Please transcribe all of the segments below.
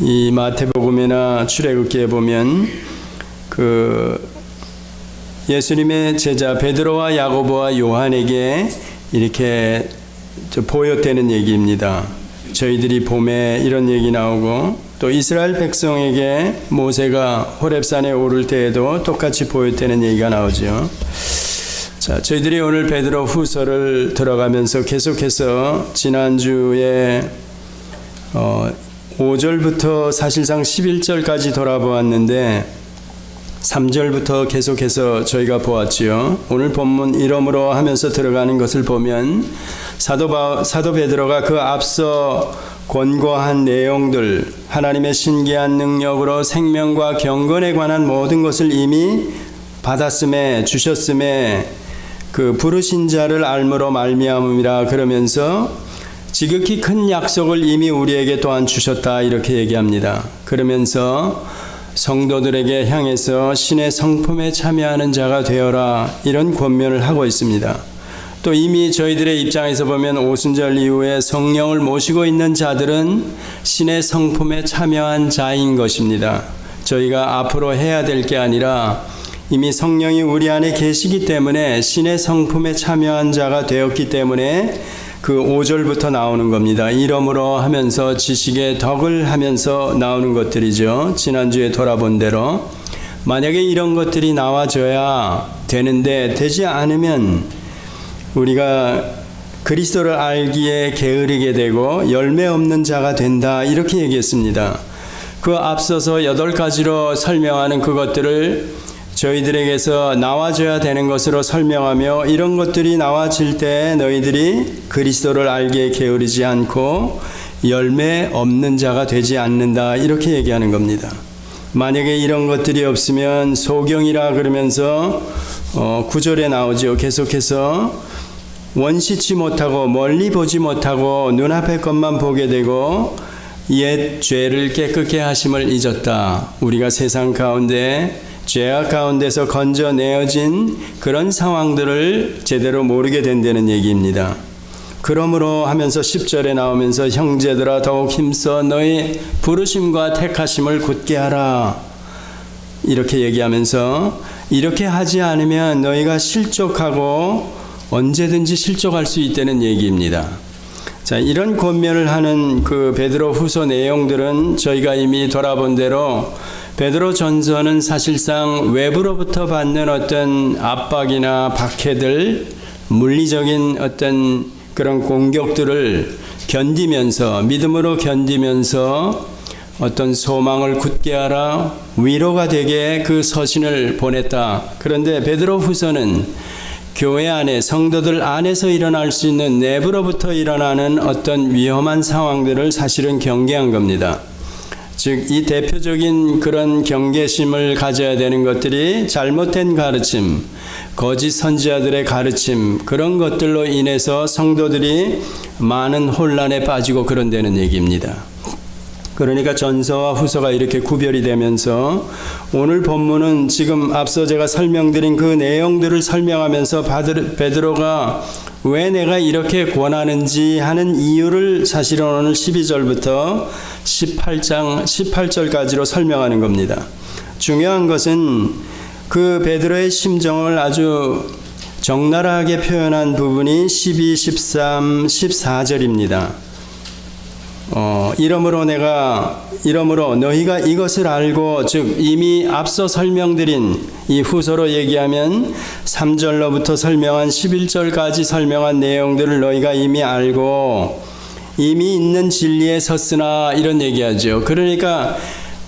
이 마태복음이나 출애굽기에 보면 예수님의 제자 베드로와 야고보와 요한에게 이렇게 보였다는 얘기입니다. 저희들이 봄에 이런 얘기 나오고, 또 이스라엘 백성에게 모세가 호렙산에 오를 때에도 똑같이 보였다는 얘기가 나오죠. 자, 저희들이 오늘 베드로 후서를 들어가면서 계속해서 지난주에 5절부터 사실상 11절까지 돌아보았는데 3절부터 계속해서 저희가 보았지요. 오늘 본문 이러므로 하면서 들어가는 것을 보면 사도 베드로가 그 앞서 권고한 내용들, 하나님의 신기한 능력으로 생명과 경건에 관한 모든 것을 이미 받았음에, 주셨음에 그 부르신 자를 알므로 말미암음이라 그러면서 지극히 큰 약속을 이미 우리에게 또한 주셨다 이렇게 얘기합니다. 그러면서 성도들에게 향해서 신의 성품에 참여하는 자가 되어라 이런 권면을 하고 있습니다. 또 이미 저희들의 입장에서 보면 오순절 이후에 성령을 모시고 있는 자들은 신의 성품에 참여한 자인 것입니다. 저희가 앞으로 해야 될 게 아니라 이미 성령이 우리 안에 계시기 때문에 신의 성품에 참여한 자가 되었기 때문에 그 5절부터 나오는 겁니다. 이러므로 하면서 지식의 덕을 하면서 나오는 것들이죠. 지난주에 돌아본 대로 만약에 이런 것들이 나와줘야 되는데 되지 않으면 우리가 그리스도를 알기에 게으르게 되고 열매 없는 자가 된다 이렇게 얘기했습니다. 그 앞서서 8가지로 설명하는 그것들을 저희들에게서 나와줘야 되는 것으로 설명하며, 이런 것들이 나와질 때 너희들이 그리스도를 알기에 게으르지 않고 열매 없는 자가 되지 않는다 이렇게 얘기하는 겁니다. 만약에 이런 것들이 없으면 소경이라 그러면서 9절에 나오죠. 계속해서 원시치 못하고 멀리 보지 못하고 눈앞의 것만 보게 되고 옛 죄를 깨끗게 하심을 잊었다. 우리가 세상 가운데 죄악 가운데서 건져내어진 그런 상황들을 제대로 모르게 된다는 얘기입니다. 그러므로 하면서 10절에 나오면서 형제들아 더욱 힘써 너희 부르심과 택하심을 굳게 하라 이렇게 얘기하면서, 이렇게 하지 않으면 너희가 실족하고 언제든지 실족할 수 있다는 얘기입니다. 자, 이런 권면을 하는 그 베드로 후서 내용들은 저희가 이미 돌아본 대로 베드로 전서는 사실상 외부로부터 받는 어떤 압박이나 박해들, 물리적인 어떤 그런 공격들을 견디면서, 믿음으로 견디면서 어떤 소망을 굳게 하라, 위로가 되게 그 서신을 보냈다. 그런데 베드로 후서는 교회 안에, 성도들 안에서 일어날 수 있는 내부로부터 일어나는 어떤 위험한 상황들을 사실은 경계한 겁니다. 즉, 이 대표적인 그런 경계심을 가져야 되는 것들이 잘못된 가르침, 거짓 선지자들의 가르침, 그런 것들로 인해서 성도들이 많은 혼란에 빠지고 그런다는 얘기입니다. 그러니까 전서와 후서가 이렇게 구별이 되면서 오늘 본문은 지금 앞서 제가 설명드린 그 내용들을 설명하면서 베드로가 왜 내가 이렇게 권하는지 하는 이유를 사실은 오늘 12절부터 18절까지로 설명하는 겁니다. 중요한 것은 그 베드로의 심정을 아주 적나라하게 표현한 부분이 12, 13, 14절입니다. 이러므로 너희가 이것을 알고, 즉 이미 앞서 설명드린 이 후서로 얘기하면 3절로부터 설명한 11절까지 설명한 내용들을 너희가 이미 알고 이미 있는 진리에 섰으나 이런 얘기하죠. 그러니까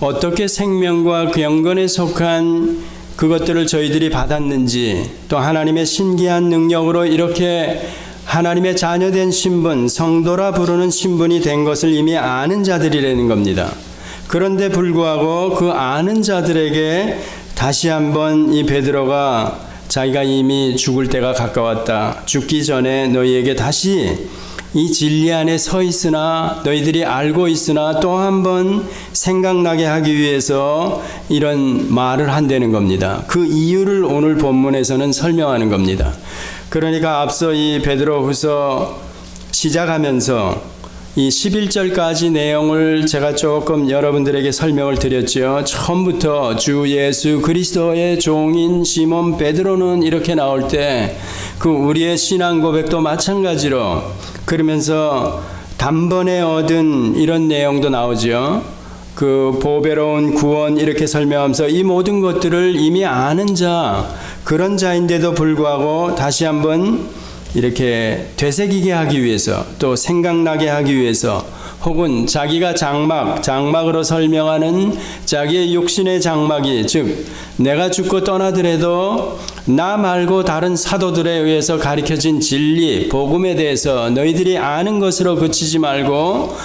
어떻게 생명과 경건에 속한 그것들을 저희들이 받았는지, 또 하나님의 신기한 능력으로 이렇게 하나님의 자녀된 신분, 성도라 부르는 신분이 된 것을 이미 아는 자들이라는 겁니다. 그런데 불구하고 그 아는 자들에게 다시 한번 이 베드로가 자기가 이미 죽을 때가 가까웠다, 죽기 전에 너희에게 다시 이 진리 안에 서 있으나, 너희들이 알고 있으나 또 한번 생각나게 하기 위해서 이런 말을 한다는 겁니다. 그 이유를 오늘 본문에서는 설명하는 겁니다. 그러니까 앞서 이 베드로후서 시작하면서 이 11절까지 내용을 제가 조금 여러분들에게 설명을 드렸죠. 처음부터 주 예수 그리스도의 종인 시몬 베드로는 이렇게 나올 때 그 우리의 신앙 고백도 마찬가지로 그러면서 단번에 얻은 이런 내용도 나오죠. 그 보배로운 구원 이렇게 설명하면서 이 모든 것들을 이미 아는 자, 그런 자인데도 불구하고 다시 한번 이렇게 되새기게 하기 위해서, 또 생각나게 하기 위해서, 혹은 자기가 장막으로 설명하는 자기의 육신의 장막이, 즉 내가 죽고 떠나더라도 나 말고 다른 사도들에 의해서 가르쳐진 진리, 복음에 대해서 너희들이 아는 것으로 그치지 말고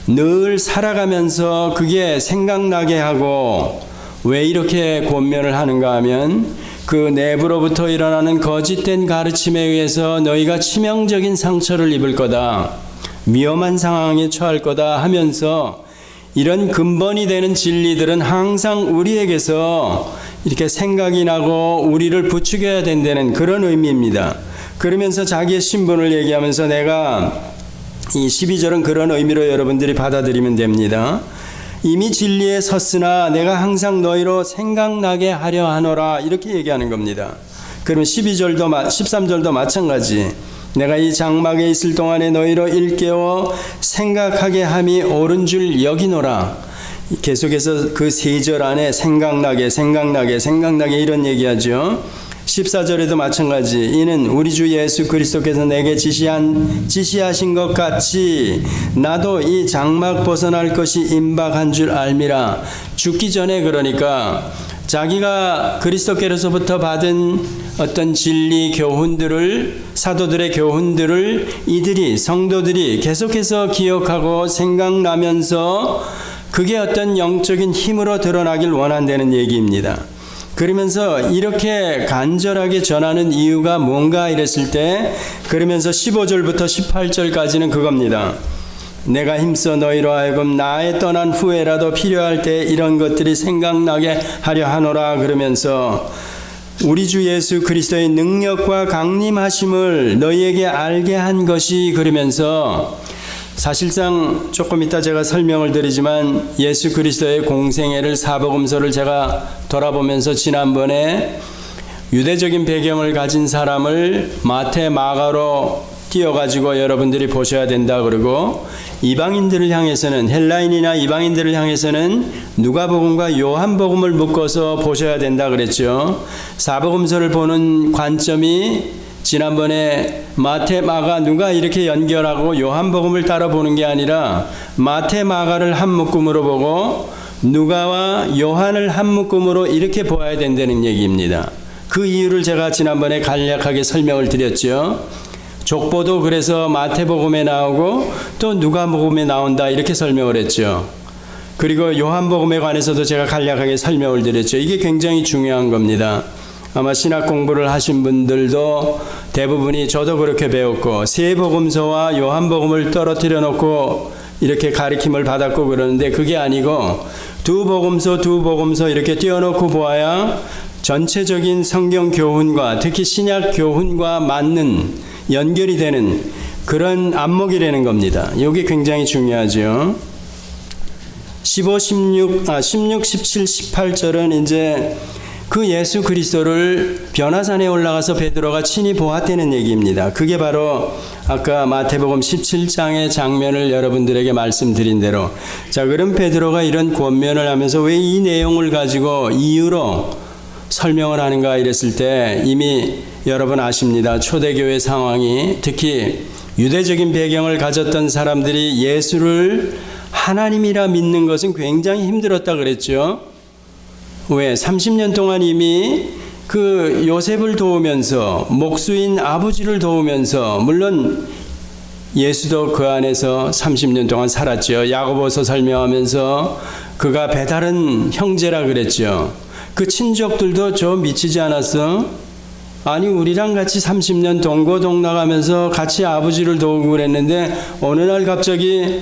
늘 살아가면서 그게 생각나게 하고, 왜 이렇게 권면을 하는가 하면 그 내부로부터 일어나는 거짓된 가르침에 의해서 너희가 치명적인 상처를 입을 거다, 위험한 상황에 처할 거다 하면서 이런 근본이 되는 진리들은 항상 우리에게서 이렇게 생각이 나고 우리를 부추겨야 된다는 그런 의미입니다. 그러면서 자기의 신분을 얘기하면서 내가 이 12절은 그런 의미로 여러분들이 받아들이면 됩니다. 이미 진리에 섰으나 내가 항상 너희로 생각나게 하려 하노라, 이렇게 얘기하는 겁니다. 그러면 13절도 마찬가지. 내가 이 장막에 있을 동안에 너희로 일깨워 생각하게 함이 옳은 줄 여기노라. 계속해서 그 3절 안에 생각나게 이런 얘기하죠. 14절에도 마찬가지. 이는 우리 주 예수 그리스도께서 내게 지시하신 것 같이 나도 이 장막 벗어날 것이 임박한 줄 알미라. 죽기 전에, 그러니까 자기가 그리스도께로서부터 받은 어떤 진리 교훈들을, 사도들의 교훈들을 이들이, 성도들이 계속해서 기억하고 생각나면서 그게 어떤 영적인 힘으로 드러나길 원한다는 얘기입니다. 그러면서 이렇게 간절하게 전하는 이유가 뭔가 이랬을 때, 그러면서 15절부터 18절까지는 그겁니다. 내가 힘써 너희로 하여금 나의 떠난 후에라도 필요할 때 이런 것들이 생각나게 하려 하노라. 그러면서 우리 주 예수 그리스도의 능력과 강림하심을 너희에게 알게 한 것이, 그러면서 사실상 조금 이따 제가 설명을 드리지만 예수 그리스도의 공생애를, 사복음서를 제가 돌아보면서 지난번에 유대적인 배경을 가진 사람을 마태, 마가로 띄어가지고 여러분들이 보셔야 된다 그러고, 이방인들을 향해서는, 헬라인이나 이방인들을 향해서는 누가복음과 요한복음을 묶어서 보셔야 된다 그랬죠. 사복음서를 보는 관점이 지난번에 마태, 마가, 누가 이렇게 연결하고 요한복음을 따라 보는 게 아니라 마태, 마가를 한 묶음으로 보고 누가와 요한을 한 묶음으로 이렇게 보아야 된다는 얘기입니다. 그 이유를 제가 지난번에 간략하게 설명을 드렸죠. 족보도 그래서 마태복음에 나오고 또 누가복음에 나온다, 이렇게 설명을 했죠. 그리고 요한복음에 관해서도 제가 간략하게 설명을 드렸죠. 이게 굉장히 중요한 겁니다. 아마 신학 공부를 하신 분들도 대부분이, 저도 그렇게 배웠고, 세 복음서와 요한복음을 떨어뜨려 놓고 이렇게 가르침을 받았고 그러는데, 그게 아니고 두 복음서 이렇게 띄워놓고 보아야 전체적인 성경 교훈과 특히 신약 교훈과 맞는, 연결이 되는 그런 안목이라는 겁니다. 이게 굉장히 중요하죠. 16, 17, 18절은 이제 그 예수 그리스도를 변화산에 올라가서 베드로가 친히 보았다는 얘기입니다. 그게 바로 아까 마태복음 17장의 장면을 여러분들에게 말씀드린 대로, 자, 그럼 베드로가 이런 권면을 하면서 왜 이 내용을 가지고 이유로 설명을 하는가 이랬을 때, 이미 여러분 아십니다. 초대교회 상황이, 특히 유대적인 배경을 가졌던 사람들이 예수를 하나님이라 믿는 것은 굉장히 힘들었다 그랬죠. 왜? 30년 동안 이미 그 요셉을 도우면서, 목수인 아버지를 도우면서, 물론 예수도 그 안에서 30년 동안 살았죠. 야고보서 설명하면서 그가 배다른 형제라 그랬죠. 그 친족들도 저 미치지 않았어? 아니, 우리랑 같이 30년 동고동락하면서 같이 아버지를 도우고 그랬는데 어느 날 갑자기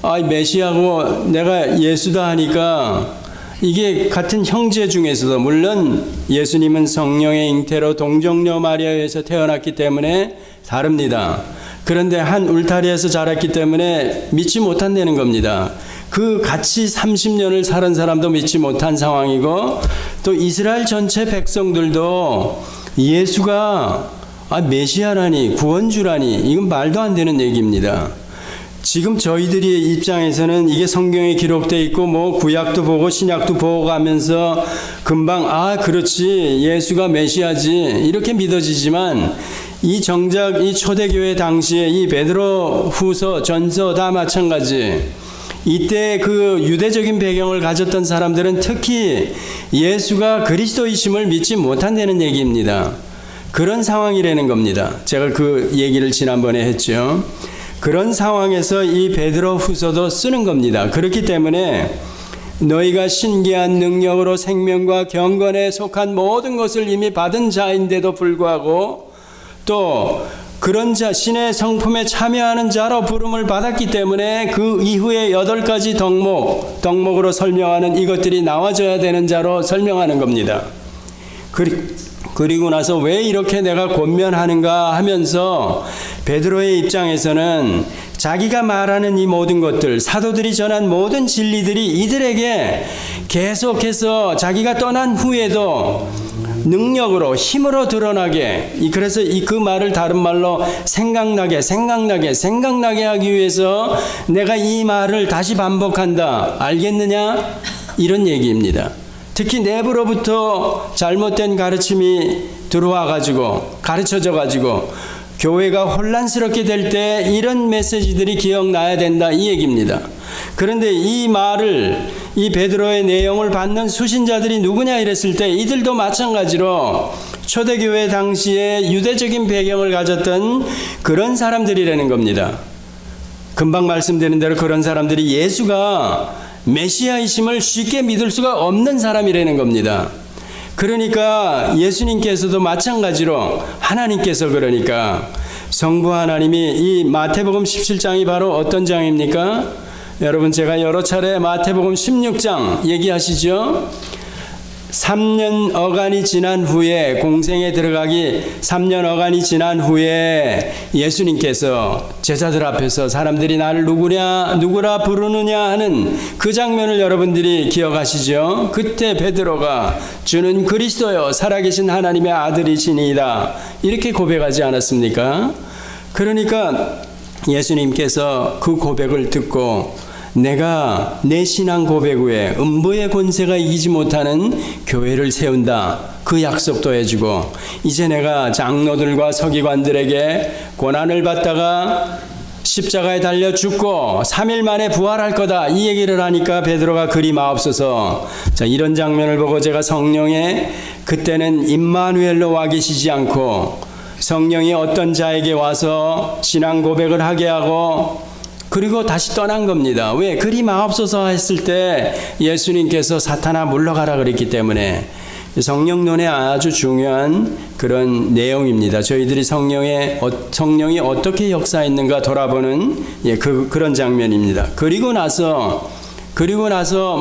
메시아고 내가 예수다 하니까, 이게 같은 형제 중에서도, 물론 예수님은 성령의 잉태로 동정녀 마리아에서 태어났기 때문에 다릅니다. 그런데 한 울타리에서 자랐기 때문에 믿지 못한다는 겁니다. 그 같이 30년을 살은 사람도 믿지 못한 상황이고, 또 이스라엘 전체 백성들도 예수가 메시아라니, 구원주라니, 이건 말도 안 되는 얘기입니다. 지금 저희들의 입장에서는 이게 성경에 기록되어 있고 뭐 구약도 보고 신약도 보고 가면서 금방 그렇지, 예수가 메시아지, 이렇게 믿어지지만, 이 정작 이 초대교회 당시에 이 베드로 후서, 전서 다 마찬가지. 이때 그 유대적인 배경을 가졌던 사람들은 특히 예수가 그리스도이심을 믿지 못한다는 얘기입니다. 그런 상황이라는 겁니다. 제가 그 얘기를 지난번에 했죠. 그런 상황에서 이 베드로 후서도 쓰는 겁니다. 그렇기 때문에 너희가 신기한 능력으로 생명과 경건에 속한 모든 것을 이미 받은 자인데도 불구하고, 또 그런 자, 신의 성품에 참여하는 자로 부름을 받았기 때문에 그 이후에 8가지 덕목으로 설명하는 이것들이 나와줘야 되는 자로 설명하는 겁니다. 그리고 나서 왜 이렇게 내가 권면하는가 하면서 베드로의 입장에서는 자기가 말하는 이 모든 것들, 사도들이 전한 모든 진리들이 이들에게 계속해서 자기가 떠난 후에도 능력으로, 힘으로 드러나게, 그래서 그 말을 다른 말로 생각나게 하기 위해서 내가 이 말을 다시 반복한다. 알겠느냐? 이런 얘기입니다. 특히 내부로부터 잘못된 가르침이 들어와 가지고, 가르쳐져 가지고 교회가 혼란스럽게 될 때 이런 메시지들이 기억나야 된다, 이 얘기입니다. 그런데 이 말을, 이 베드로의 내용을 받는 수신자들이 누구냐 이랬을 때 이들도 마찬가지로 초대교회 당시에 유대적인 배경을 가졌던 그런 사람들이라는 겁니다. 금방 말씀드린 대로 그런 사람들이 예수가 메시아이심을 쉽게 믿을 수가 없는 사람이라는 겁니다. 그러니까 예수님께서도 마찬가지로 하나님께서, 그러니까 성부 하나님이, 이 마태복음 17장이 바로 어떤 장입니까? 여러분, 제가 여러 차례 마태복음 16장 얘기하시죠. 3년 어간이 지난 후에, 공생에 들어가기 3년 어간이 지난 후에 예수님께서 제자들 앞에서 사람들이 나를 누구라 부르느냐 하는 그 장면을 여러분들이 기억하시죠? 그때 베드로가 주는 그리스도여 살아계신 하나님의 아들이시니이다, 이렇게 고백하지 않았습니까? 그러니까 예수님께서 그 고백을 듣고 내가 내 신앙 고백 후에 음부의 권세가 이기지 못하는 교회를 세운다, 그 약속도 해주고, 이제 내가 장로들과 서기관들에게 고난을 받다가 십자가에 달려 죽고 3일 만에 부활할 거다, 이 얘기를 하니까 베드로가 그리 마옵소서. 자, 이런 장면을 보고 제가 성령의, 그때는 임마누엘로 와 계시지 않고 성령이 어떤 자에게 와서 신앙 고백을 하게 하고 그리고 다시 떠난 겁니다. 왜? 그리 마옵소서 했을 때 예수님께서 사탄아 물러가라 그랬기 때문에. 성령론의 아주 중요한 그런 내용입니다. 저희들이 성령이 어떻게 역사했는가 돌아보는 그런 장면입니다. 그리고 나서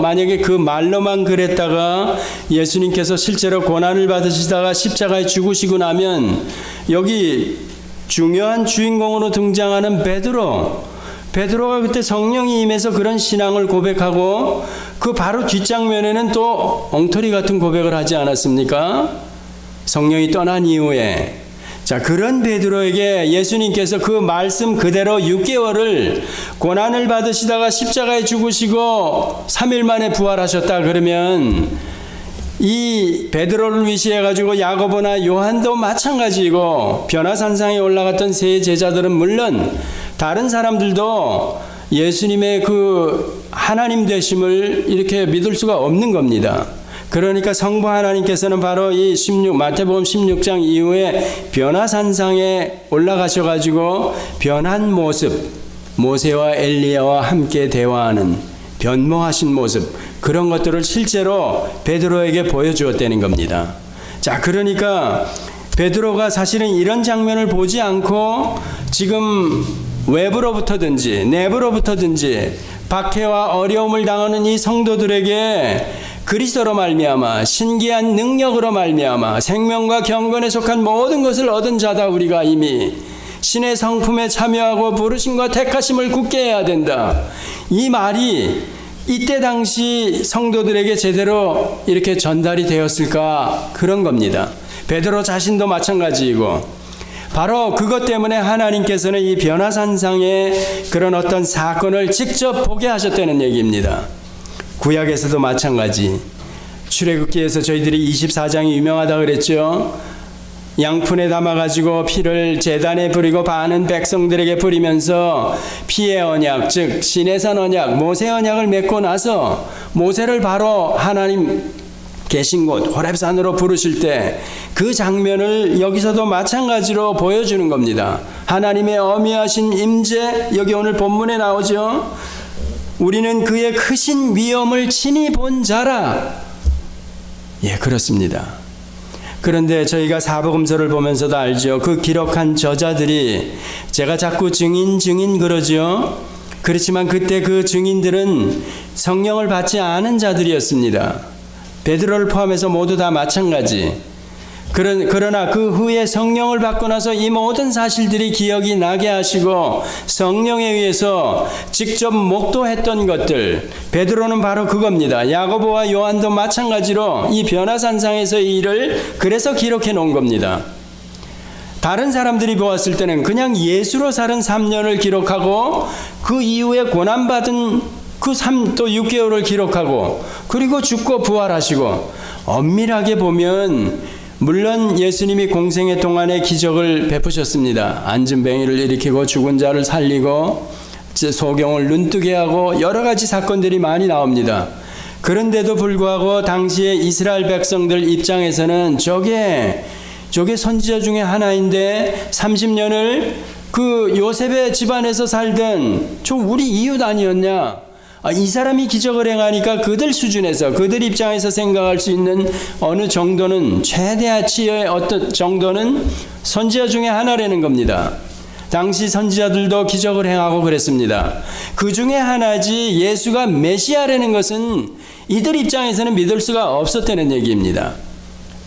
만약에 그 말로만 그랬다가 예수님께서 실제로 고난을 받으시다가 십자가에 죽으시고 나면 여기 중요한 주인공으로 등장하는 베드로가 그때 성령이 임해서 그런 신앙을 고백하고 그 바로 뒷장면에는 또 엉터리 같은 고백을 하지 않았습니까? 성령이 떠난 이후에. 자, 그런 베드로에게 예수님께서 그 말씀 그대로 6개월을 고난을 받으시다가 십자가에 죽으시고 3일 만에 부활하셨다 그러면 이 베드로를 위시해 가지고 야고보나 요한도 마찬가지이고 변화산상에 올라갔던 세 제자들은 물론 다른 사람들도 예수님의 그 하나님 되심을 이렇게 믿을 수가 없는 겁니다. 그러니까 성부 하나님께서는 바로 이 마태복음 16장 이후에 변화산상에 올라가셔가지고 변한 모습, 모세와 엘리야와 함께 대화하는 변모하신 모습, 그런 것들을 실제로 베드로에게 보여주었다는 겁니다. 자, 그러니까 베드로가 사실은 이런 장면을 보지 않고 지금 외부로부터든지 내부로부터든지 박해와 어려움을 당하는 이 성도들에게 그리스도로 말미암아 신기한 능력으로 말미암아 생명과 경건에 속한 모든 것을 얻은 자다 우리가 이미, 신의 성품에 참여하고 부르심과 택하심을 굳게 해야 된다. 이 말이 이때 당시 성도들에게 제대로 이렇게 전달이 되었을까? 그런 겁니다. 베드로 자신도 마찬가지이고, 바로 그것 때문에 하나님께서는 이 변화산상의 그런 어떤 사건을 직접 보게 하셨다는 얘기입니다. 구약에서도 마찬가지. 출애굽기에서 저희들이 24장이 유명하다 그랬죠. 양푼에 담아가지고 피를 제단에 뿌리고 많은 백성들에게 뿌리면서 피의 언약, 즉 시내산 언약, 모세 언약을 맺고 나서 모세를 바로 하나님 계신 곳 호렙산으로 부르실 때 그 장면을 여기서도 마찬가지로 보여주는 겁니다. 하나님의 어미하신 임재, 여기 오늘 본문에 나오죠. 우리는 그의 크신 위엄을 친히 본 자라. 예, 그렇습니다. 그런데 저희가 사복음서를 보면서도 알죠. 그 기록한 저자들이 제가 자꾸 증인 그러죠. 그렇지만 그때 그 증인들은 성령을 받지 않은 자들이었습니다. 베드로를 포함해서 모두 다 마찬가지. 그러나 그 후에 성령을 받고 나서 이 모든 사실들이 기억이 나게 하시고 성령에 의해서 직접 목도했던 것들, 베드로는 바로 그겁니다. 야고보와 요한도 마찬가지로 이 변화산상에서의 일을 그래서 기록해 놓은 겁니다. 다른 사람들이 보았을 때는 그냥 예수로 살은 3년을 기록하고 그 이후에 고난받은 그 3또 6개월을 기록하고 그리고 죽고 부활하시고, 엄밀하게 보면 물론 예수님이 공생애 동안에 기적을 베푸셨습니다. 안진뱅이를 일으키고 죽은 자를 살리고 소경을 눈뜨게 하고 여러 가지 사건들이 많이 나옵니다. 그런데도 불구하고 당시에 이스라엘 백성들 입장에서는 저게 선지자 중에 하나인데 30년을 그 요셉의 집안에서 살던 저 우리 이웃 아니었냐? 이 사람이 기적을 행하니까 그들 수준에서, 그들 입장에서 생각할 수 있는 어느 정도는, 최대치의 어떤 정도는 선지자 중에 하나라는 겁니다. 당시 선지자들도 기적을 행하고 그랬습니다. 그 중에 하나지 예수가 메시아라는 것은 이들 입장에서는 믿을 수가 없었다는 얘기입니다.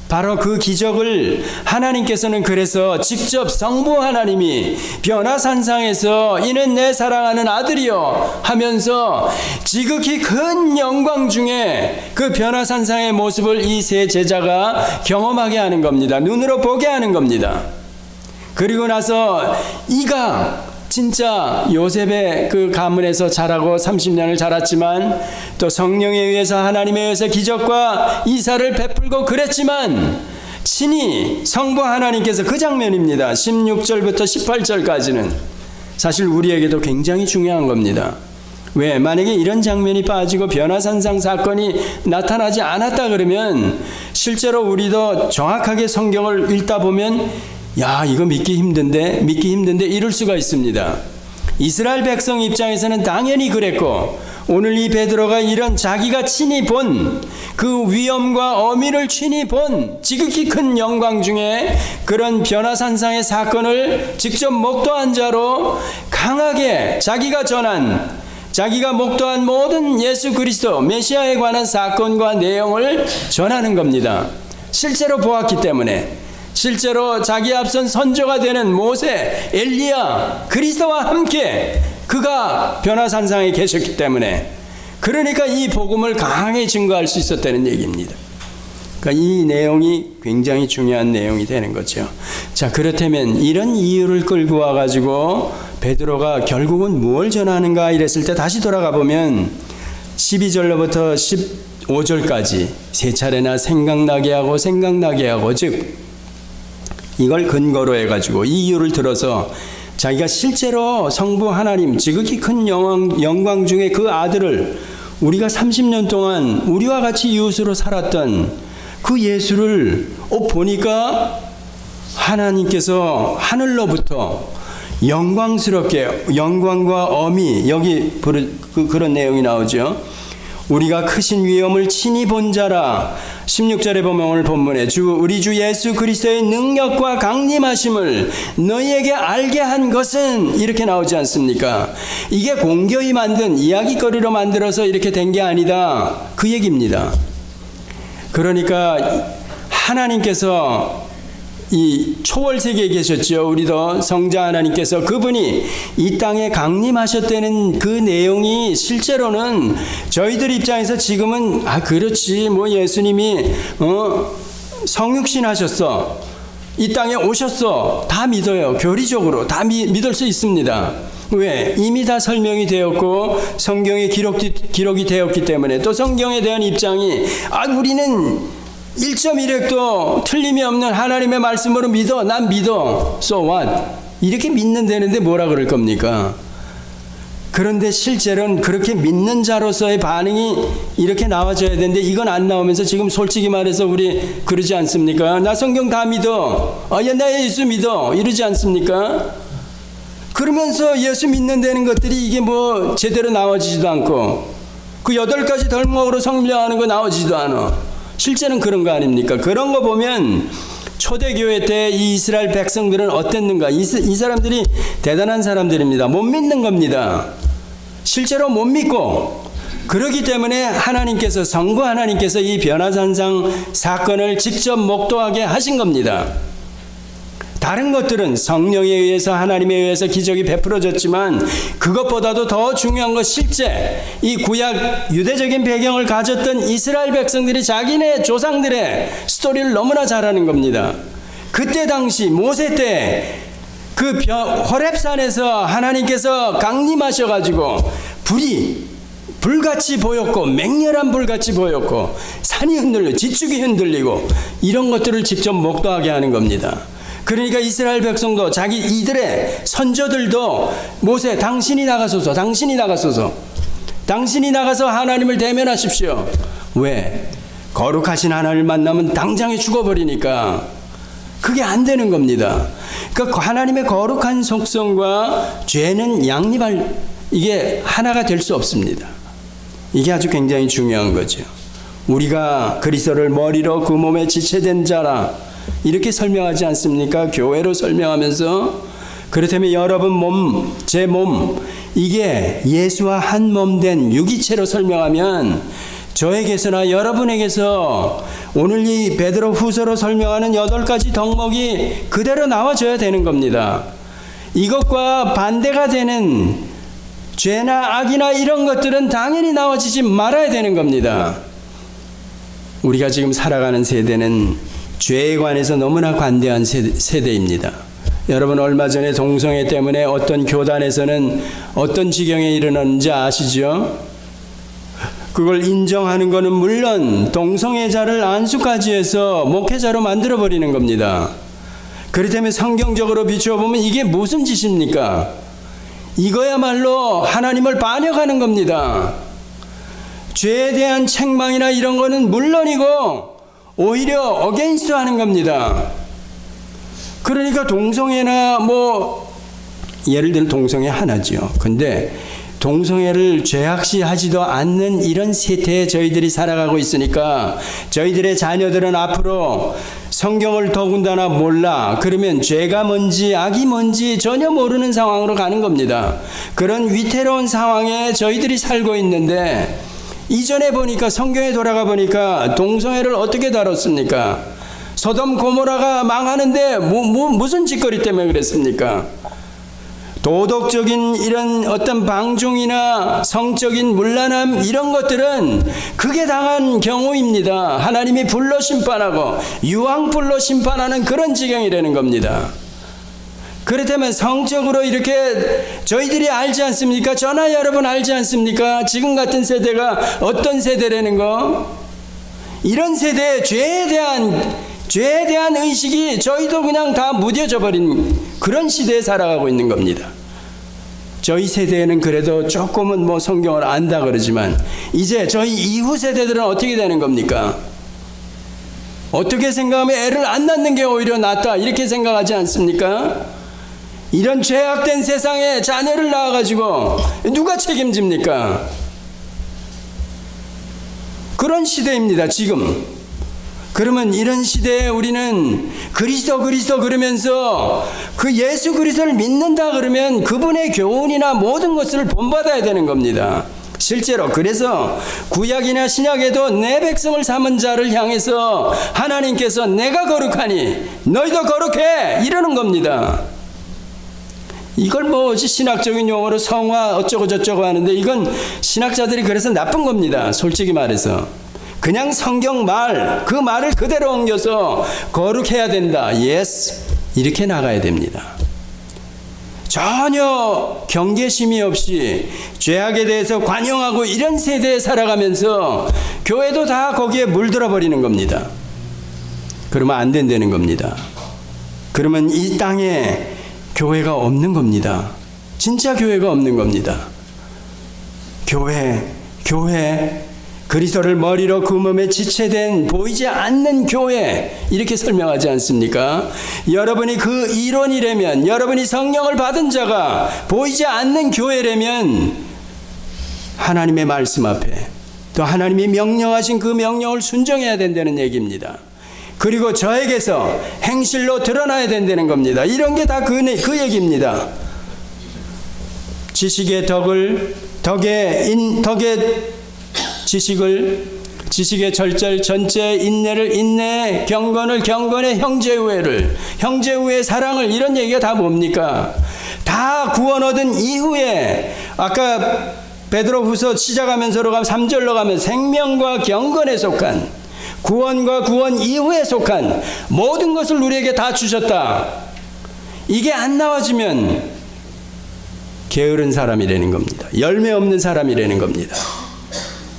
바로 그 기적을 하나님께서는 그래서 직접 성부 하나님이 변화산상에서 이는 내 사랑하는 아들이요 하면서 지극히 큰 영광 중에 그 변화산상의 모습을 이 세 제자가 경험하게 하는 겁니다. 눈으로 보게 하는 겁니다. 그리고 나서 이가 진짜 요셉의 그 가문에서 자라고 30년을 자랐지만 또 성령에 의해서 하나님에 의해서 기적과 이사를 베풀고 그랬지만 친히 성부 하나님께서, 그 장면입니다. 16절부터 18절까지는 사실 우리에게도 굉장히 중요한 겁니다. 왜? 만약에 이런 장면이 빠지고 변화산상 사건이 나타나지 않았다 그러면 실제로 우리도 정확하게 성경을 읽다 보면 야, 이거 믿기 힘든데 이럴 수가 있습니다. 이스라엘 백성 입장에서는 당연히 그랬고, 오늘 이 베드로가 이런 자기가 친히 본 그 위엄과 어미를 친히 본 지극히 큰 영광 중에 그런 변화산상의 사건을 직접 목도한 자로 강하게 자기가 목도한 모든 예수 그리스도 메시아에 관한 사건과 내용을 전하는 겁니다. 실제로 보았기 때문에, 실제로 자기 앞선 선조가 되는 모세, 엘리야, 그리스도와 함께 그가 변화산상에 계셨기 때문에, 그러니까 이 복음을 강하게 증거할 수 있었다는 얘기입니다. 그러니까 이 내용이 굉장히 중요한 내용이 되는 거죠. 자, 그렇다면 이런 이유를 끌고 와가지고 베드로가 결국은 무엇을 전하는가 이랬을 때 다시 돌아가 보면 12절로부터 15절까지 세 차례나 생각나게 하고 즉 이걸 근거로 해가지고 이 이유를 들어서 자기가 실제로 성부 하나님 지극히 큰 영광 중에 그 아들을, 우리가 30년 동안 우리와 같이 이웃으로 살았던 그 예수를 보니까 하나님께서 하늘로부터 영광스럽게, 영광과 어미, 여기 그런 내용이 나오죠. 우리가 크신 위엄을 친히 본 자라. 16절에 보면 오늘 본문에 우리 주 예수 그리스도의 능력과 강림하심을 너희에게 알게 한 것은, 이렇게 나오지 않습니까? 이게 공교히 만든 이야기거리로 만들어서 이렇게 된 게 아니다, 그 얘기입니다. 그러니까 하나님께서 이 초월 세계에 계셨죠. 우리도 성자 하나님께서 그분이 이 땅에 강림하셨다는 그 내용이 실제로는 저희들 입장에서 지금은 그렇지 뭐 예수님이 성육신 하셨어, 이 땅에 오셨어, 다 믿어요. 교리적으로 다 믿을 수 있습니다. 왜? 이미 다 설명이 되었고 성경에 기록이 되었기 때문에, 또 성경에 대한 입장이 우리는 1.1획도 틀림이 없는 하나님의 말씀으로 믿어. 난 믿어. So what? 이렇게 믿는 데는데 뭐라 그럴 겁니까? 그런데 실제로는 그렇게 믿는 자로서의 반응이 이렇게 나와줘야 되는데 이건 안 나오면서 지금 솔직히 말해서 우리 그러지 않습니까? 나 성경 다 믿어. 나 예수 믿어. 이러지 않습니까? 그러면서 예수 믿는 데는 것들이 이게 뭐 제대로 나와지지도 않고 그 8가지 덜목으로 설명하는 거 나오지도 않아. 실제는 그런 거 아닙니까? 그런 거 보면 초대교회 때 이 이스라엘 백성들은 어땠는가? 이 사람들이 대단한 사람들입니다. 못 믿는 겁니다. 실제로 못 믿고, 그렇기 때문에 하나님께서, 성부 하나님께서 이 변화산상 사건을 직접 목도하게 하신 겁니다. 다른 것들은 성령에 의해서, 하나님에 의해서 기적이 베풀어졌지만 그것보다도 더 중요한 것, 실제 이 구약 유대적인 배경을 가졌던 이스라엘 백성들이 자기네 조상들의 스토리를 너무나 잘 아는 겁니다. 그때 당시 모세 때 그 호렙산에서 하나님께서 강림하셔가지고 불이 불같이 보였고 맹렬한 불같이 보였고 산이 흔들리고 지축이 흔들리고 이런 것들을 직접 목도하게 하는 겁니다. 그러니까 이스라엘 백성도 이들의 선조들도 모세, 당신이 나가소서, 당신이 나가서 하나님을 대면하십시오. 왜? 거룩하신 하나님을 만나면 당장에 죽어버리니까 그게 안 되는 겁니다. 그러니까 하나님의 거룩한 속성과 죄는 이게 하나가 될 수 없습니다. 이게 아주 굉장히 중요한 거죠. 우리가 그리스도를 머리로 그 몸에 지체된 자라 이렇게 설명하지 않습니까? 교회로 설명하면서. 그렇다면 여러분 몸, 제 몸, 이게 예수와 한 몸 된 유기체로 설명하면 저에게서나 여러분에게서 오늘 이 베드로 후서로 설명하는 8가지 덕목이 그대로 나와줘야 되는 겁니다. 이것과 반대가 되는 죄나 악이나 이런 것들은 당연히 나와지지 말아야 되는 겁니다. 우리가 지금 살아가는 세대는 죄에 관해서 너무나 관대한 세대입니다. 여러분 얼마 전에 동성애 때문에 어떤 교단에서는 어떤 지경에 이르렀는지 아시죠? 그걸 인정하는 것은 물론 동성애자를 안수까지 해서 목회자로 만들어버리는 겁니다. 그렇다면 성경적으로 비추어보면 이게 무슨 짓입니까? 이거야말로 하나님을 반역하는 겁니다. 죄에 대한 책망이나 이런 거는 물론이고 오히려 어게인스트 하는 겁니다. 그러니까 동성애나 예를 들어 동성애 하나죠. 근데 동성애를 죄악시하지도 않는 이런 세태에 저희들이 살아가고 있으니까 저희들의 자녀들은 앞으로 성경을 더군다나 몰라. 그러면 죄가 뭔지 악이 뭔지 전혀 모르는 상황으로 가는 겁니다. 그런 위태로운 상황에 저희들이 살고 있는데 이전에 보니까 성경에 돌아가 보니까 동성애를 어떻게 다뤘습니까? 소돔 고모라가 망하는데 무슨 짓거리 때문에 그랬습니까? 도덕적인 이런 어떤 방종이나 성적인 문란함 이런 것들은 그게 당한 경우입니다. 하나님이 불로 심판하고 유황불로 심판하는 그런 지경이라는 겁니다. 그렇다면 성적으로 이렇게 저희들이 알지 않습니까? 저나 여러분 알지 않습니까? 지금 같은 세대가 어떤 세대라는 거? 이런 세대의 죄에 대한 의식이 저희도 그냥 다 무뎌져 버린 그런 시대에 살아가고 있는 겁니다. 저희 세대에는 그래도 조금은 성경을 안다 그러지만 이제 저희 이후 세대들은 어떻게 되는 겁니까? 어떻게 생각하면 애를 안 낳는 게 오히려 낫다 이렇게 생각하지 않습니까? 이런 죄악된 세상에 자녀를 낳아가지고 누가 책임집니까? 그런 시대입니다 지금. 그러면 이런 시대에 우리는 그리스도 그러면서 그 예수 그리스도를 믿는다 그러면 그분의 교훈이나 모든 것을 본받아야 되는 겁니다. 실제로 그래서 구약이나 신약에도 내 백성을 삼은 자를 향해서 하나님께서 내가 거룩하니 너희도 거룩해 이러는 겁니다. 이걸 뭐지 신학적인 용어로 성화 어쩌고 저쩌고 하는데 이건 신학자들이 그래서 나쁜 겁니다. 솔직히 말해서 그냥 성경 말 그 말을 그대로 옮겨서 거룩해야 된다. 예스 이렇게 나가야 됩니다. 전혀 경계심이 없이 죄악에 대해서 관용하고 이런 세대에 살아가면서 교회도 다 거기에 물들어 버리는 겁니다. 그러면 안 된다는 겁니다. 그러면 이 땅에 교회가 없는 겁니다. 진짜 교회가 없는 겁니다. 교회 그리스도를 머리로 그 몸에 지체된 보이지 않는 교회 이렇게 설명하지 않습니까? 여러분이 그 이론이라면 여러분이 성령을 받은 자가 보이지 않는 교회라면 하나님의 말씀 앞에 또 하나님이 명령하신 그 명령을 순종해야 된다는 얘기입니다. 그리고 저에게서 행실로 드러나야 된다는 겁니다. 이런 게 다 그 얘기입니다. 지식의 지식의 절절 전체 인내를 인내 경건을 경건의 형제 우애의 사랑을 이런 얘기가 다 뭡니까? 다 구원 얻은 이후에 아까 베드로후서 시작하면서로 가면 3절로 가면 생명과 경건에 속한 구원과 구원 이후에 속한 모든 것을 우리에게 다 주셨다. 이게 안 나와지면 게으른 사람이라는 겁니다. 열매 없는 사람이라는 겁니다.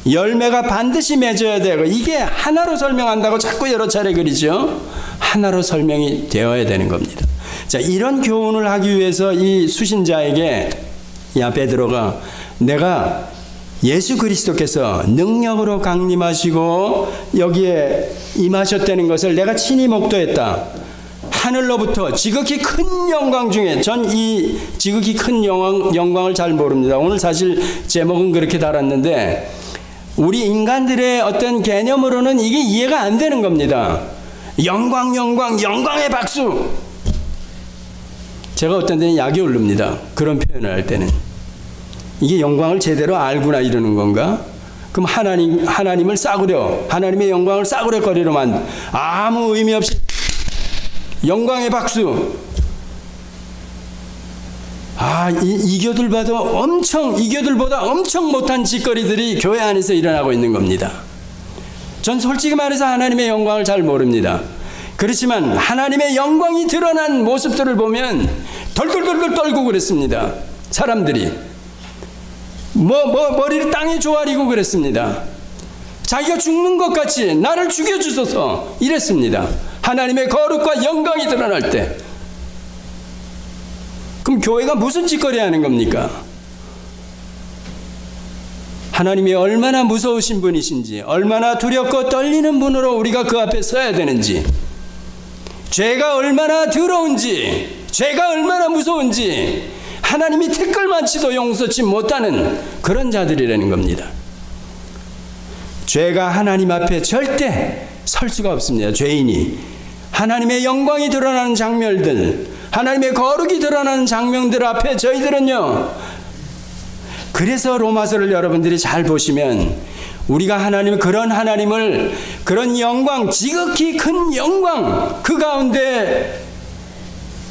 열매가 반드시 맺어야 되고 이게 하나로 설명한다고 자꾸 여러 차례 그리죠. 하나로 설명이 되어야 되는 겁니다. 자, 이런 교훈을 하기 위해서 이 수신자에게 야 베드로가 내가 예수 그리스도께서 능력으로 강림하시고 여기에 임하셨다는 것을 내가 친히 목도했다. 하늘로부터 지극히 큰 영광 중에 전 이 지극히 큰 영광을 잘 모릅니다. 오늘 사실 제목은 그렇게 달았는데 우리 인간들의 어떤 개념으로는 이게 이해가 안 되는 겁니다. 영광의 박수. 제가 어떤 데는 약이 오릅니다. 그런 표현을 할 때는. 이게 영광을 제대로 알구나 이러는 건가? 그럼 하나님을 싸구려, 하나님의 영광을 싸구려거리로만 아무 의미 없이 영광의 박수. 이교들보다 엄청 못한 짓거리들이 교회 안에서 일어나고 있는 겁니다. 전 솔직히 말해서 하나님의 영광을 잘 모릅니다. 그렇지만 하나님의 영광이 드러난 모습들을 보면 덜덜덜 떨고 그랬습니다. 사람들이 머리를 땅에 조아리고 그랬습니다. 자기가 죽는 것 같이 나를 죽여주소서 이랬습니다. 하나님의 거룩과 영광이 드러날 때. 그럼 교회가 무슨 짓거리 하는 겁니까? 하나님이 얼마나 무서우신 분이신지, 얼마나 두렵고 떨리는 분으로 우리가 그 앞에 서야 되는지, 죄가 얼마나 더러운지, 죄가 얼마나 무서운지 하나님이 티끌만치도 용서치 못하는 그런 자들이라는 겁니다. 죄가 하나님 앞에 절대 설 수가 없습니다. 죄인이 하나님의 영광이 드러나는 장면들, 하나님의 거룩이 드러나는 장면들 앞에 저희들은요, 그래서 로마서를 여러분들이 잘 보시면 우리가 그런 영광, 지극히 큰 영광 그 가운데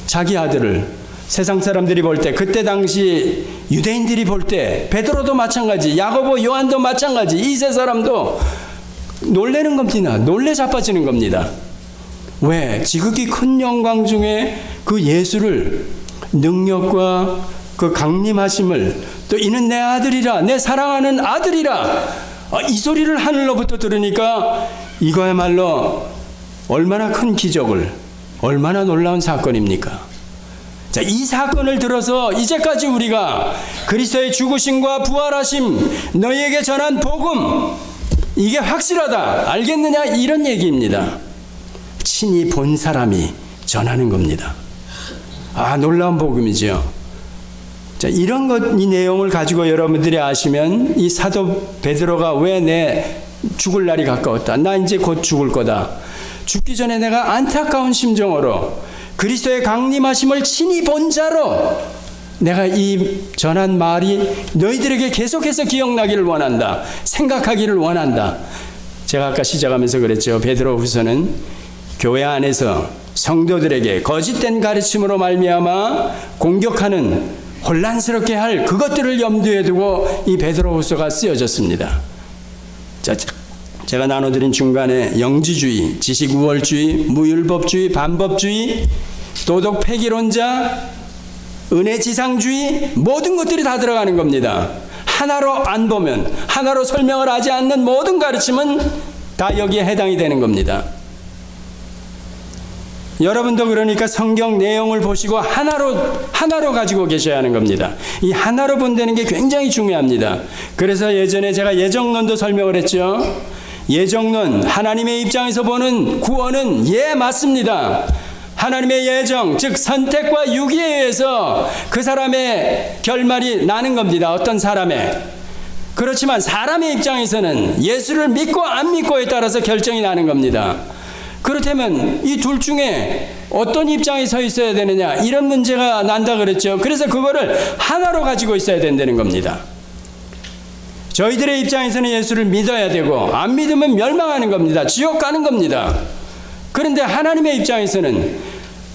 자기 아들을 세상 사람들이 볼 때, 그때 당시 유대인들이 볼 때, 베드로도 마찬가지, 야고보, 요한도 마찬가지, 이 세 사람도 놀래는 겁니다. 놀래 자빠지는 겁니다. 왜? 지극히 큰 영광 중에 그 예수를, 능력과 그 강림하심을, 또 이는 내 아들이라, 내 사랑하는 아들이라, 이 소리를 하늘로부터 들으니까 이거야말로 얼마나 큰 기적을, 얼마나 놀라운 사건입니까? 자, 이 사건을 들어서 이제까지 우리가 그리스도의 죽으심과 부활하심, 너희에게 전한 복음, 이게 확실하다, 알겠느냐, 이런 얘기입니다. 친히 본 사람이 전하는 겁니다. 놀라운 복음이죠. 자, 이 내용을 가지고 여러분들이 아시면 이 사도 베드로가 왜 내 죽을 날이 가까웠다, 나 이제 곧 죽을 거다, 죽기 전에 내가 안타까운 심정으로 그리스도의 강림하심을 친히 본 자로 내가 이 전한 말이 너희들에게 계속해서 기억나기를 원한다. 생각하기를 원한다. 제가 아까 시작하면서 그랬죠. 베드로후서는 교회 안에서 성도들에게 거짓된 가르침으로 말미암아 공격하는 혼란스럽게 할 그것들을 염두에 두고 이 베드로후서가 쓰여졌습니다. 자, 제가 나눠드린 중간에 영지주의, 지식우월주의, 무율법주의, 반법주의, 도덕 폐기론자, 은혜지상주의, 모든 것들이 다 들어가는 겁니다. 하나로 안 보면, 하나로 설명을 하지 않는 모든 가르침은 다 여기에 해당이 되는 겁니다. 여러분도 그러니까 성경 내용을 보시고 하나로 가지고 계셔야 하는 겁니다. 이 하나로 본다는 게 굉장히 중요합니다. 그래서 예전에 제가 예정론도 설명을 했죠. 예정론, 하나님의 입장에서 보는 구원은 맞습니다. 하나님의 예정, 즉 선택과 유기에 의해서 그 사람의 결말이 나는 겁니다. 어떤 사람의. 그렇지만 사람의 입장에서는 예수를 믿고 안 믿고에 따라서 결정이 나는 겁니다. 그렇다면 이 둘 중에 어떤 입장에 서 있어야 되느냐, 이런 문제가 난다 그랬죠. 그래서 그거를 하나로 가지고 있어야 된다는 겁니다. 저희들의 입장에서는 예수를 믿어야 되고 안 믿으면 멸망하는 겁니다. 지옥 가는 겁니다. 그런데 하나님의 입장에서는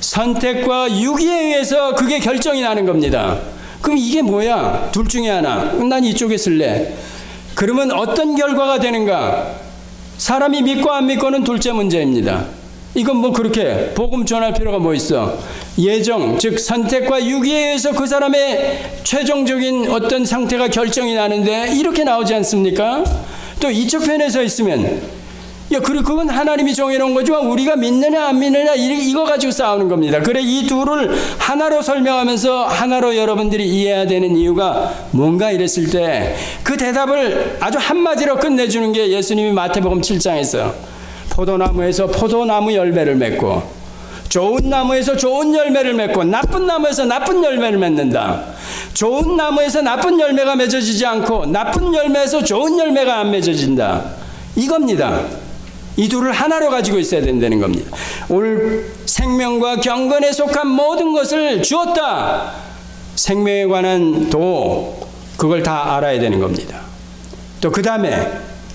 선택과 유기에 의해서 그게 결정이 나는 겁니다. 그럼 이게 뭐야? 둘 중에 하나. 난 이쪽에 쓸래. 그러면 어떤 결과가 되는가? 사람이 믿고 안 믿고는 둘째 문제입니다. 이건 뭐 그렇게 복음 전할 필요가 뭐 있어? 예정, 즉 선택과 유기에 의해서 그 사람의 최종적인 어떤 상태가 결정이 나는데 이렇게 나오지 않습니까? 또 이쪽 편에 서 있으면 그건 하나님이 정해놓은 거지만 우리가 믿느냐 안 믿느냐 이거 가지고 싸우는 겁니다. 그래 이 둘을 하나로 설명하면서 하나로 여러분들이 이해해야 되는 이유가 뭔가 이랬을 때 그 대답을 아주 한마디로 끝내주는 게 예수님이 마태복음 7장에서 포도나무에서 포도나무 열매를 맺고 좋은 나무에서 좋은 열매를 맺고 나쁜 나무에서 나쁜 열매를 맺는다. 좋은 나무에서 나쁜 열매가 맺어지지 않고 나쁜 열매에서 좋은 열매가 안 맺어진다. 이겁니다. 이 둘을 하나로 가지고 있어야 된다는 겁니다. 오늘 생명과 경건에 속한 모든 것을 주었다. 생명에 관한 도, 그걸 다 알아야 되는 겁니다. 또 그 다음에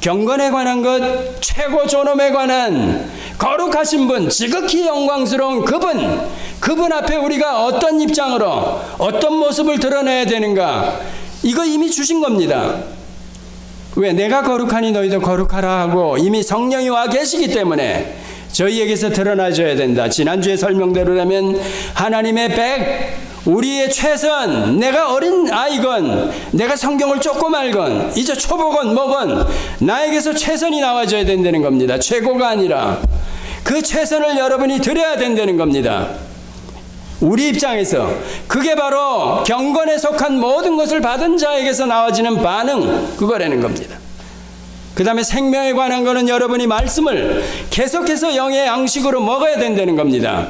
경건에 관한 것, 최고 존엄에 관한 거룩하신 분, 지극히 영광스러운 그분 앞에 우리가 어떤 입장으로 어떤 모습을 드러내야 되는가, 이거 이미 주신 겁니다. 왜? 내가 거룩하니 너희도 거룩하라 하고 이미 성령이 와 계시기 때문에 저희에게서 드러나줘야 된다. 지난주에 설명대로라면 하나님의 우리의 최선, 내가 어린 아이건 내가 성경을 조금 알건 이제 초보건 뭐건 나에게서 최선이 나와줘야 된다는 겁니다. 최고가 아니라 그 최선을 여러분이 드려야 된다는 겁니다. 우리 입장에서 그게 바로 경건에 속한 모든 것을 받은 자에게서 나와지는 반응, 그거라는 겁니다. 그 다음에 생명에 관한 거는 여러분이 말씀을 계속해서 영의 양식으로 먹어야 된다는 겁니다.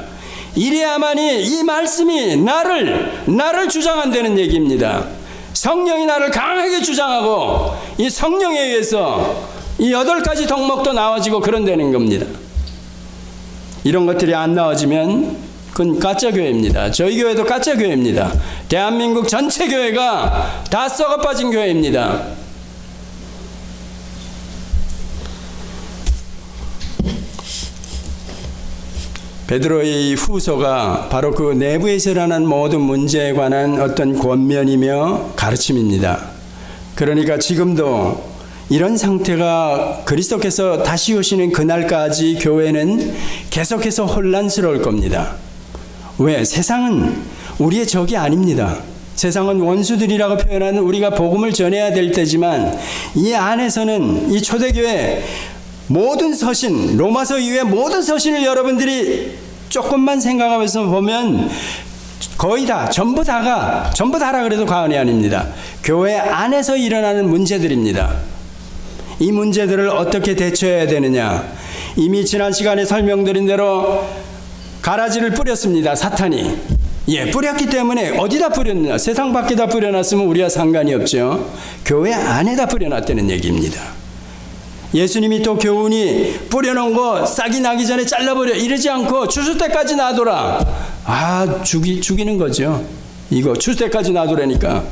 이래야만이 이 말씀이 나를 주장한다는 얘기입니다. 성령이 나를 강하게 주장하고 이 성령에 의해서 이 8가지 덕목도 나와지고 그런다는 겁니다. 이런 것들이 안 나와지면 그건 가짜교회입니다. 저희 교회도 가짜교회입니다. 대한민국 전체 교회가 다 썩어빠진 교회입니다. 베드로의 후서가 바로 그 내부에서 일어난 모든 문제에 관한 어떤 권면이며 가르침입니다. 그러니까 지금도 이런 상태가 그리스도께서 다시 오시는 그날까지 교회는 계속해서 혼란스러울 겁니다. 왜? 세상은 우리의 적이 아닙니다. 세상은 원수들이라고 표현하는 우리가 복음을 전해야 될 때지만 이 안에서는 이 초대교회 모든 서신, 로마서 이후의 모든 서신을 여러분들이 조금만 생각하면서 보면 거의 다, 전부 다라 그래도 과언이 아닙니다. 교회 안에서 일어나는 문제들입니다. 이 문제들을 어떻게 대처해야 되느냐. 이미 지난 시간에 설명드린 대로 가라지를 뿌렸습니다. 사탄이. 뿌렸기 때문에 어디다 뿌렸느냐. 세상 밖에다 뿌려놨으면 우리와 상관이 없죠. 교회 안에다 뿌려놨다는 얘기입니다. 예수님이 또 교훈이 뿌려놓은 거 싹이 나기 전에 잘라버려 이러지 않고 추수 때까지 놔둬라. 죽이는 거죠. 이거 출세까지 놔두라니까.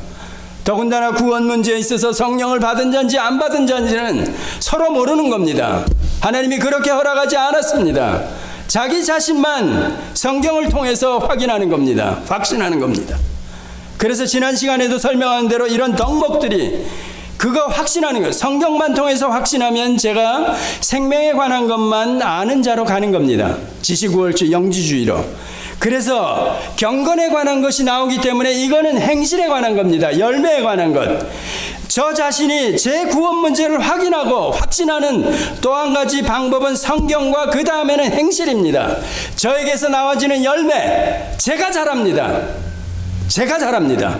더군다나 구원 문제에 있어서 성령을 받은 자인지 안 받은 자인지는 서로 모르는 겁니다. 하나님이 그렇게 허락하지 않았습니다. 자기 자신만 성경을 통해서 확인하는 겁니다. 확신하는 겁니다. 그래서 지난 시간에도 설명한 대로 이런 덕목들이 그거 확신하는 거예요. 성경만 통해서 확신하면 제가 생명에 관한 것만 아는 자로 가는 겁니다. 지식우월주의, 영지주의로. 그래서 경건에 관한 것이 나오기 때문에 이거는 행실에 관한 겁니다. 열매에 관한 것. 저 자신이 제 구원 문제를 확인하고 확신하는 또 한 가지 방법은 성경과 그 다음에는 행실입니다. 저에게서 나와지는 열매, 제가 잘합니다. 제가 잘합니다.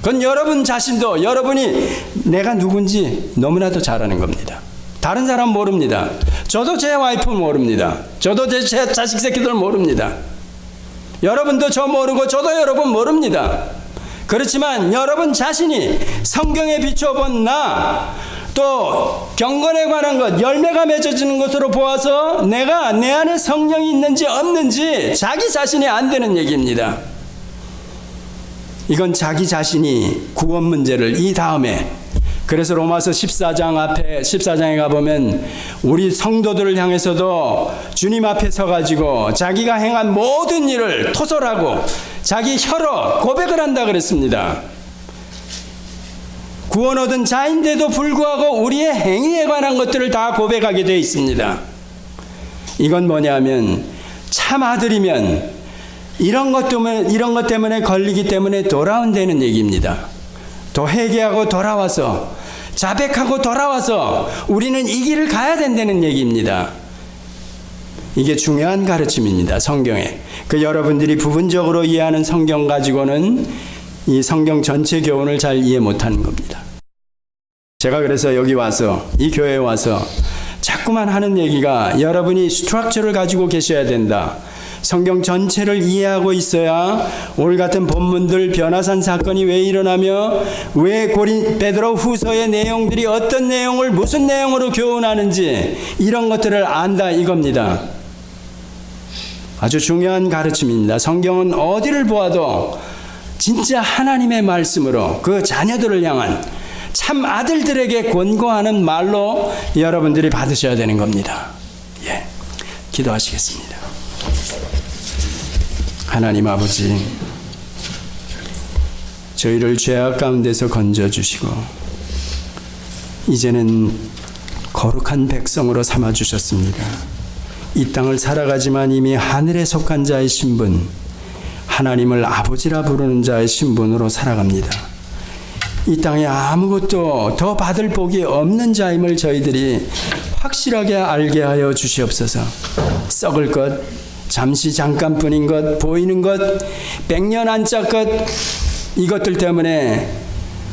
그건 여러분 자신도 여러분이 내가 누군지 너무나도 잘하는 겁니다. 다른 사람 모릅니다. 저도 제 와이프 모릅니다. 저도 제 자식 새끼들 모릅니다. 여러분도 저 모르고 저도 여러분 모릅니다. 그렇지만 여러분 자신이 성경에 비춰본 나, 또 경건에 관한 것, 열매가 맺어지는 것으로 보아서 내가 내 안에 성령이 있는지 없는지 자기 자신이 안 되는 얘기입니다. 이건 자기 자신이 구원 문제를 이 다음에, 그래서 로마서 14장 앞에 14장에 가보면 우리 성도들을 향해서도 주님 앞에 서가지고 자기가 행한 모든 일을 토설하고 자기 혀로 고백을 한다 그랬습니다. 구원 얻은 자인데도 불구하고 우리의 행위에 관한 것들을 다 고백하게 되어 있습니다. 이건 뭐냐면 참 아들이면 이런 것 때문에 걸리기 때문에 돌아온다는 얘기입니다. 또 회개하고 돌아와서 자백하고 돌아와서 우리는 이 길을 가야 된다는 얘기입니다. 이게 중요한 가르침입니다. 성경에. 그 여러분들이 부분적으로 이해하는 성경 가지고는 이 성경 전체 교훈을 잘 이해 못하는 겁니다. 제가 그래서 여기 와서 이 교회에 와서 자꾸만 하는 얘기가 여러분이 스트럭처를 가지고 계셔야 된다. 성경 전체를 이해하고 있어야 오늘 같은 본문들 변화산 사건이 왜 일어나며 왜 베드로 후서의 내용들이 어떤 내용을 무슨 내용으로 교훈하는지 이런 것들을 안다 이겁니다. 아주 중요한 가르침입니다. 성경은 어디를 보아도 진짜 하나님의 말씀으로 그 자녀들을 향한 참 아들들에게 권고하는 말로 여러분들이 받으셔야 되는 겁니다. 예, 기도하시겠습니다. 하나님 아버지, 저희를 죄악 가운데서 건져주시고 이제는 거룩한 백성으로 삼아주셨습니다. 이 땅을 살아가지만 이미 하늘에 속한 자의 신분, 하나님을 아버지라 부르는 자의 신분으로 살아갑니다. 이 땅에 아무것도 더 받을 복이 없는 자임을 저희들이 확실하게 알게 하여 주시옵소서. 썩을 것, 잠시 잠깐뿐인 것, 보이는 것, 100년 안짝 것, 이것들 때문에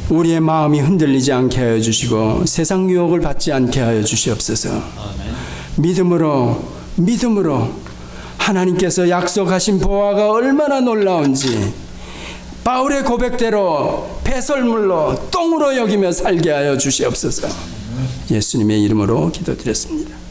우리의 마음이 흔들리지 않게 하여 주시고 세상 유혹을 받지 않게 하여 주시옵소서. 믿음으로 하나님께서 약속하신 보화가 얼마나 놀라운지 바울의 고백대로 배설물로 똥으로 여기며 살게 하여 주시옵소서. 예수님의 이름으로 기도드렸습니다.